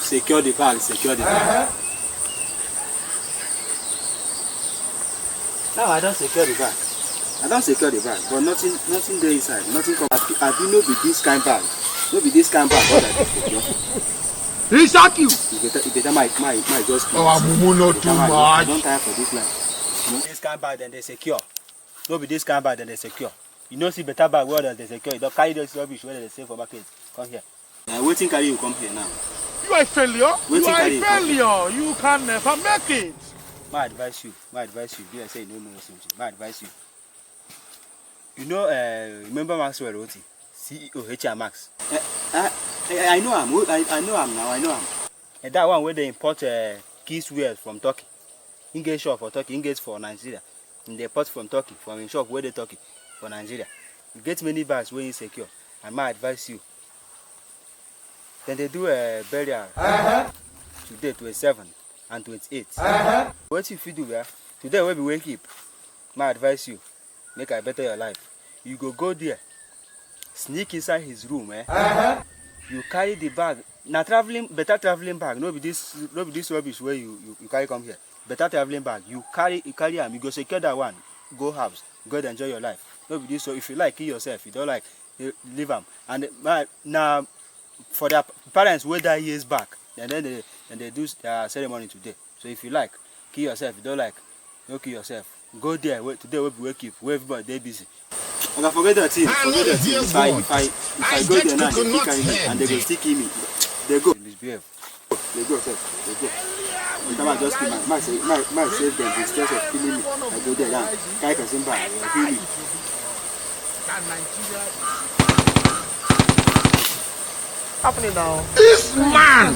secure the bag, secure the bag. Now I don't secure the bag. I don't secure the bag, but nothing there inside. Nothing come. I do not be this kind bag. No be this kind bag. What I just secure. He shock you. You better my just. Oh, Mumu not too much. I don't tire for this line. This kind bag then they secure. No be this kind bag then they secure. You know see better bag where they secure. You don't carry those rubbish where they save for market. Come here. Waiting carry you come here now. You are a failure. Waiting you are carry a failure. You can never make it. My advice you. Do I say you don't know something? My advice you. You know, remember Maxwell Oti, CEO HR Max. I know him. I know him now. I know him. And that one where they import keys wares from Turkey. Engage shop for Turkey, engage for Nigeria. And they import from Turkey, from in shop where they Turkey for Nigeria. You get many bags where you secure. And my advice you. Then they do a burial today, 27 and 28. What if you do that? Today will be wake up. My advice you. Make I better your life. You go there, sneak inside his room, You carry the bag. Now better traveling bag. No be this rubbish where you carry come here. Better traveling bag. You carry him. You go secure that one. Go house. Go and enjoy your life. No be this. So if you like, kill yourself. If you don't like, leave them. And now for their parents, where that years back, and then they do their ceremony today. So if you like, kill yourself. If you don't like, don't kill yourself. Go there. Today we'll be waking up. Where everybody they busy. Okay, forget that thing. Forget that thing. If I go there now, they carry me and they go still kill me. They go. Misbehave. They go, sir. They go. The time I just kill my save them instead of killing me. I go there now. Carry person back. Kill me. Happening now. This man.